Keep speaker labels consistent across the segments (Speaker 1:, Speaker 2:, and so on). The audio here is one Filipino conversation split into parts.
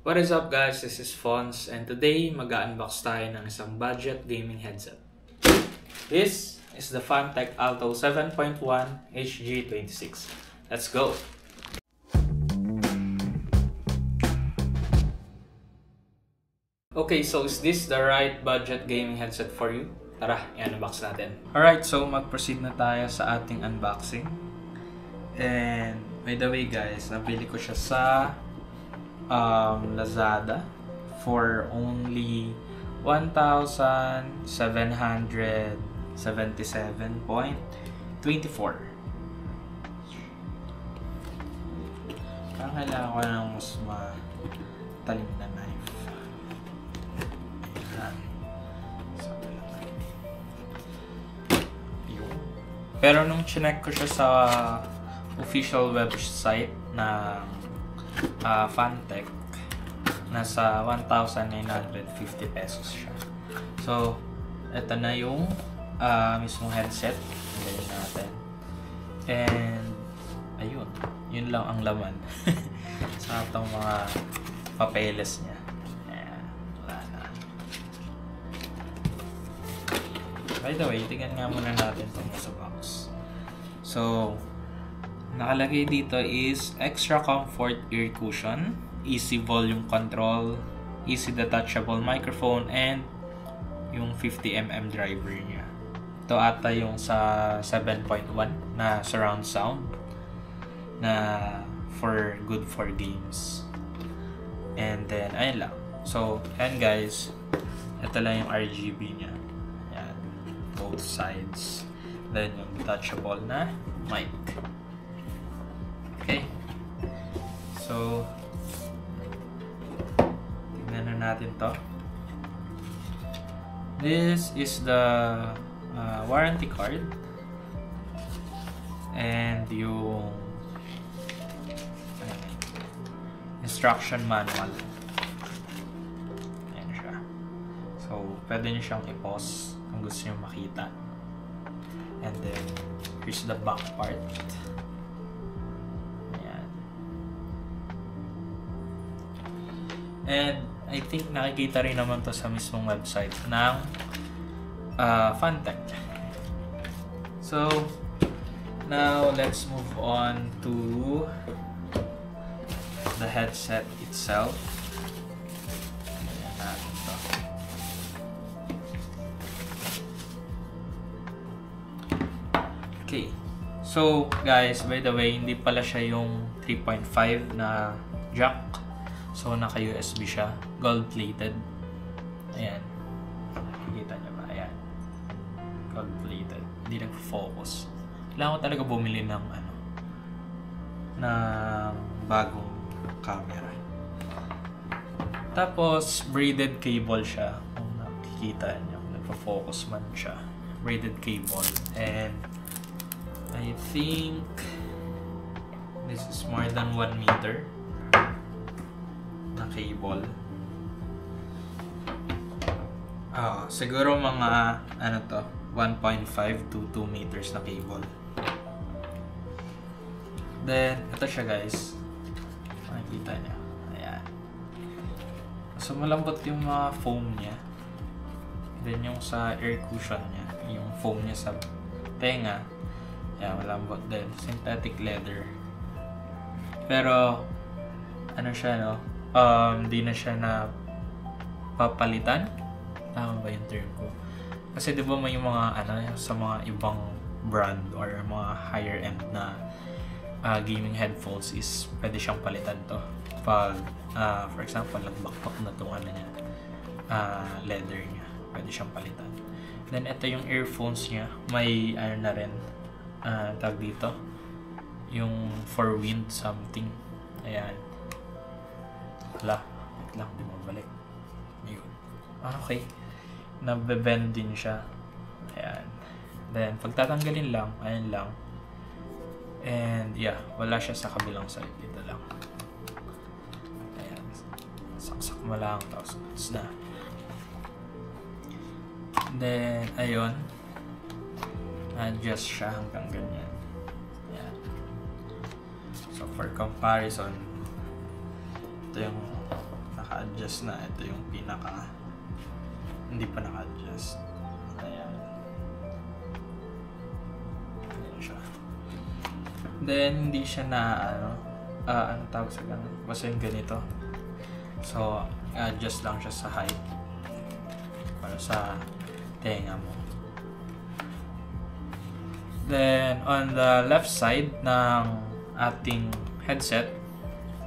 Speaker 1: What is up guys, this is Fons and today mag-unbox tayo ng isang budget gaming headset. This is the Fantech Alto 7.1 HG26. Let's go! Okay, so is this the right budget gaming headset for you? Tara, i-unbox natin. Alright, so mag-proceed na tayo sa ating unboxing. And by the way guys, nabili ko siya sa Lazada for only 1,777.24. Parang kailangan ko ng mas matalim na knife. Ayan. Pero nung chinek ko siya sa official website ng Fantech, nasa 1,950 pesos siya. So, ito na yung mismong headset. Ngayon natin. And, ayun. Yun lang ang laman. Sa itong mga papeles niya. Ayan. Wala na. By the way, tingnan nga muna natin itong sa box. So, nakalagay dito is extra comfort ear cushion, easy volume control, easy detachable microphone, and yung 50mm driver niya. Ito ata yung sa 7.1 na surround sound na good for games. And then, ayun lang. So, and guys, ito lang yung RGB niya. Ayan, both sides. Then, yung detachable na mic. Okay. So, tignan na natin to. This is the warranty card. And yung instruction manual. Ayan siya. So, pwede nyo siyang i-pause kung gusto nyo makita. And then, here's the back part. And I think nakikita rin naman to sa mismong website ng Fantech. So, now let's move on to the headset itself. Ayan natin to. Okay. So, guys, by the way, hindi pala siya yung 3.5 na jack. So, naka-USB siya. Gold-plated. Ayan. Nakikita niyo ba? Ayan. Gold-plated. Hindi nag-focus. Kailangan ko talaga bumili ng ng bagong camera. Tapos, braided cable siya. Kung nakikita niyo, nagpo-focus man siya. Braided cable. And, I think this is more than 1 meter. Na cable. Siguro mga 1.5 to 2 meters na cable. Then ito siya guys. Makikita niyo. Ayan. So malambot yung mga foam niya. Then yung sa air cushion niya, yung foam niya sa tenga, ayan, malambot din. Synthetic leather. Pero siya di na siya na papalitan. Tama ba yung term ko? Kasi di ba may mga sa mga ibang brand or mga higher end na gaming headphones is pwede siyang palitan to. Pag for example, nagbakbak na itong niya, leather niya, pwede siyang palitan. Then ito yung earphones niya, may na rin tag dito, yung for wind something. Ayan. Wait lang, di mo balik. Ayun. Okay. Nabe-bend din siya. Ayan. Then, pagtatanggalin lang, ayan lang. And, yeah, wala siya sa kabilang side. Dito lang. Ayan. Saksak mo lang. Tapos, it's na. Then, ayun. Adjust siya hanggang ganyan. Ayan. So, for comparison, ito yung naka-adjust na. Ito yung pinaka hindi pa naka-adjust. Ayan. Ayan siya. Then hindi siya na ano tawag sa ganun? Basta yung ganito. So adjust lang siya sa height para sa tenga mo. Then on the left side ng ating headset,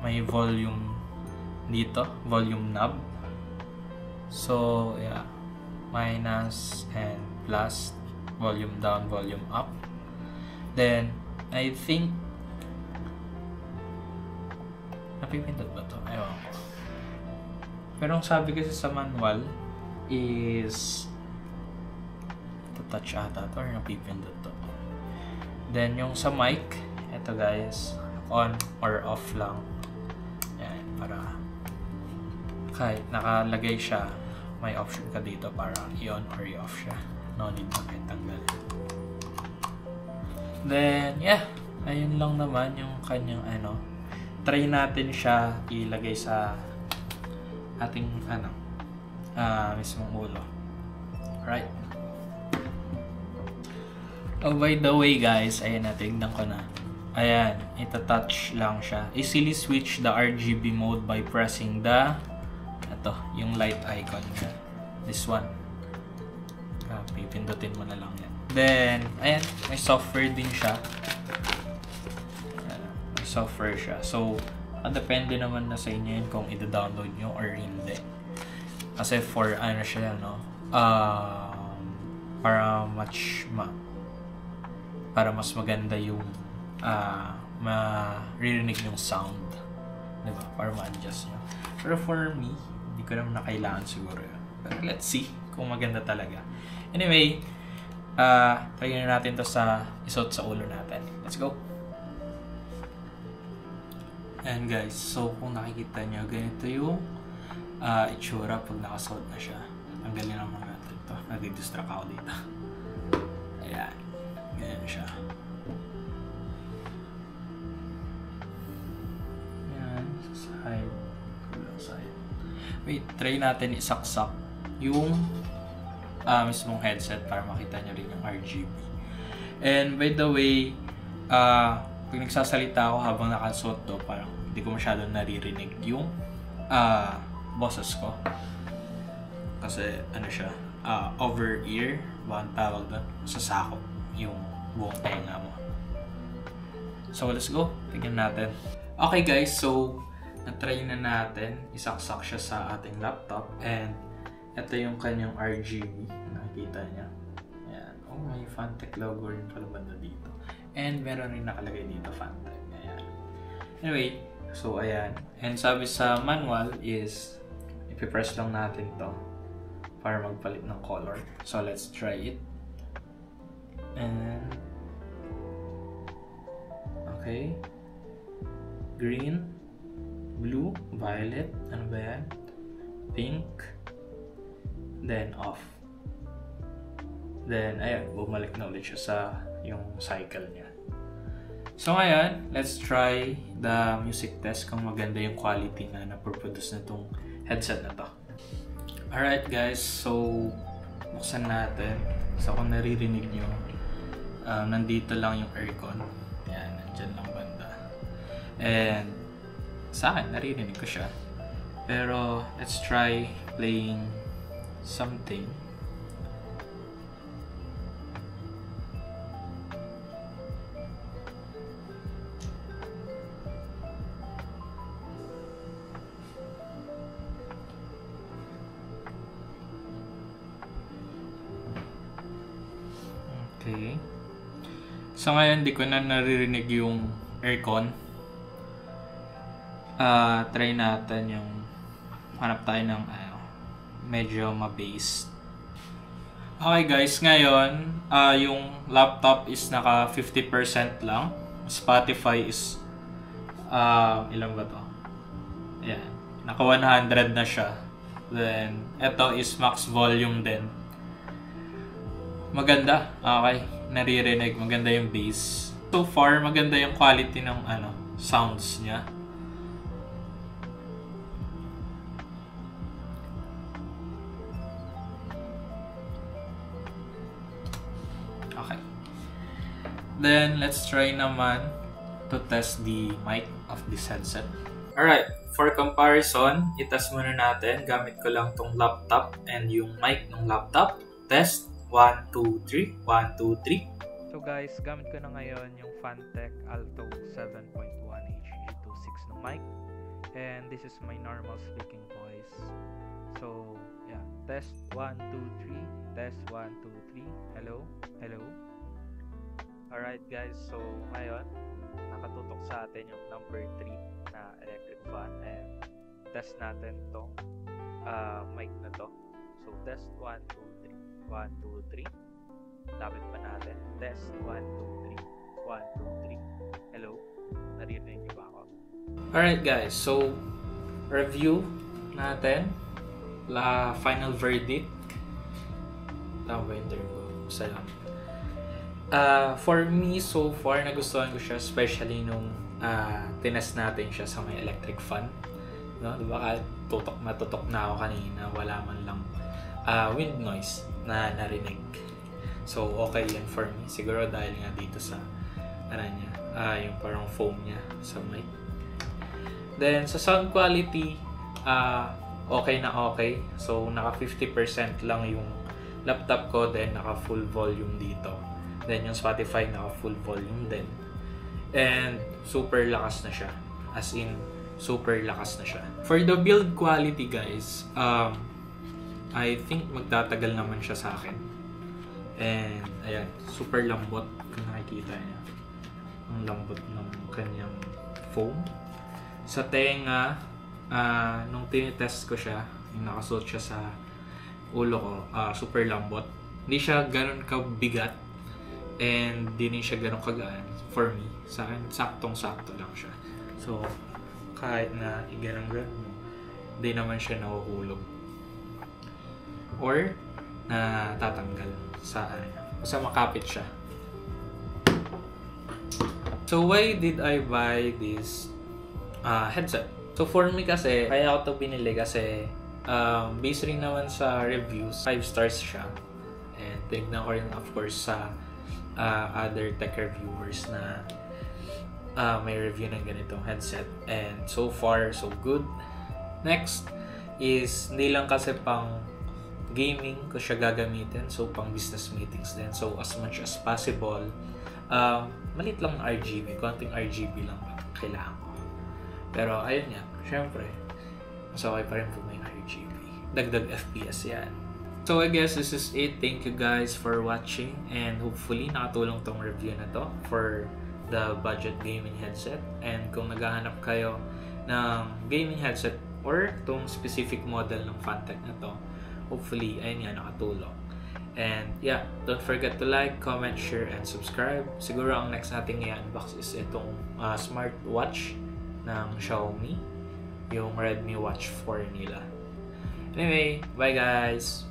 Speaker 1: may volume dito, volume knob. So yeah, minus and plus, volume down, volume up. Then I think napipindot ba to? Ayaw ko. Pero ang sabi kasi sa manual is touch ata to or napipindot to. Then yung sa mic, ito guys, on or off lang. Yan, para kahit nakalagay siya, may option ka dito para i-on or i-off siya. No need na kayo tanggal. Then yeah, ayun lang naman yung kanyang try natin siya ilagay sa ating mismong ulo. Alright. Oh, by the way guys, ayan na, tignan ko na. Ayan, ita-touch lang siya. Easily switch the RGB mode by pressing yung light icon niya. This one. Pipindutin mo na lang yan. Then, ayan, may software din siya. May software siya. So, depende naman na sa inyo yun kung i-download nyo or hindi. Kasi for siya, para mas maganda yung maririnig yung sound, diba? Para ma-adjust nyo. Pero for me, hindi ko naman na kailangan siguro yun. But let's see kung maganda talaga. Anyway, try na natin to sa isuot sa ulo natin. Let's go! And guys, so kung nakikita nyo, ganito yung itsura pag nakasuot na siya. Tanggalin naman natin to. Nadidistract ako dito. Ayan. Ganyan siya. Ayan. Side. Side. Wait, try natin isaksak yung mismong headset para makita nyo rin yung RGB. And by the way, pag nagsasalita ako habang nakasuot to, parang hindi ko masyadong naririnig yung boses ko. Kasi siya, over ear, ba ang tawag doon? Sasakop yung buong tenga mo. So let's go, tignan natin. Okay guys, so na-try na natin, isaksak siya sa ating laptop, and ito yung kanyang RGB, nakikita niya. Ayan. Oh, may Fantech logo rin pala banda dito. And meron rin nakalagay dito Fantech. Ayan. Anyway, so ayan. And sabi sa manual is ipipress lang natin to para magpalit ng color. So let's try it. And okay. Green, blue, violet, ano ba yan? Pink, then off. Then ayan, bumalik na ulit siya sa yung cycle niya. So ngayon, let's try the music test kung maganda yung quality na na-produce na itong headset na to. Alright guys, so buksan natin. So kung naririnig nyo, nandito lang yung aircon. Yan, nandyan lang banda. And sa akin, naririnig ko siya. Pero let's try playing something. Okay. So ngayon, di ko na naririnig yung aircon. Try natin yung hanap tayo ng medyo ma-bass. Okay guys, ngayon yung laptop is naka 50% lang. Spotify is ilan ba to? Ayan, naka 100 na siya. Then ito is max volume din. Maganda. Okay. Naririnig. Maganda yung bass. So far, maganda yung quality ng sounds niya. Then, let's try naman to test the mic of this headset. Alright, for comparison, itest muna natin. Gamit ko lang tong laptop and yung mic ng laptop. Test. 1, 2, 3. 1, 2, 3.
Speaker 2: So guys, gamit ko na ngayon yung Fantech Alto 7.1 HG26 ng mic. And this is my normal speaking voice. So, yeah. Test 1, 2, 3. Test 1, 2, 3. Hello? Hello? Alright guys, so ngayon, nakatutok sa atin yung number 3 na electric fan. And test natin tong mic na to. So, test 1, 2, 3. 1, 2, 3. Lapit pa natin. Test 1, 2, 3. 1, 2, 3. Hello? Naririnig niyo ba ako?
Speaker 1: Alright guys, so review natin. Final verdict. Tama ba yung term ko? Salam. For me, so far, nagustuhan ko siya, especially nung tinest natin siya sa may electric fan. No? Diba matutok na ako kanina, wala man lang wind noise na narinig. So, okay yan for me. Siguro dahil nga dito sa yung parang foam niya sa mic. Then, sa sound quality, okay na okay. So, naka 50% lang yung laptop ko, then naka full volume dito. Then, yung Spotify naka full volume din. And, super lakas na siya. As in, super lakas na siya. For the build quality, guys, I think magtatagal naman siya sa akin. And, ayan, super lambot. Kung nakikita niya. Ang lambot ng kanyang foam. Sa tenga, nung tinitest ko siya, yung nakasuot siya sa ulo ko, super lambot. Hindi siya ganun kabigat. And di siya ganun kagaan. For me, sa akin, saktong-sakto lang siya. So, kahit na iganang-ganon mo, hindi naman siya nahuhulog. Or, na tatanggal sa basta makapit siya. So, why did I buy this headset? So, for me kasi, kaya ako ito binili kasi based rin naman sa reviews, 5 stars siya. And tignan ko rin, of course, sa other tech reviewers na may review ng ganitong headset. And so far, so good. Next is, hindi lang kasi pang gaming ko siya gagamitin. So, pang business meetings din. So, as much as possible, malit lang RGB. Konting RGB lang kailangan ko. Pero, ayun nga. Syempre, mas okay pa rin po may RGB. Dagdag FPS yan. So, I guess this is it. Thank you guys for watching. And hopefully, nakatulong tong review na to for the budget gaming headset. And kung naghahanap kayo ng gaming headset or tong specific model ng Fantech na to, hopefully, ayun nga, nakatulong. And yeah, don't forget to like, comment, share, and subscribe. Siguro ang next nating i-unbox is itong smartwatch ng Xiaomi, yung Redmi Watch 4 nila. Anyway, bye guys!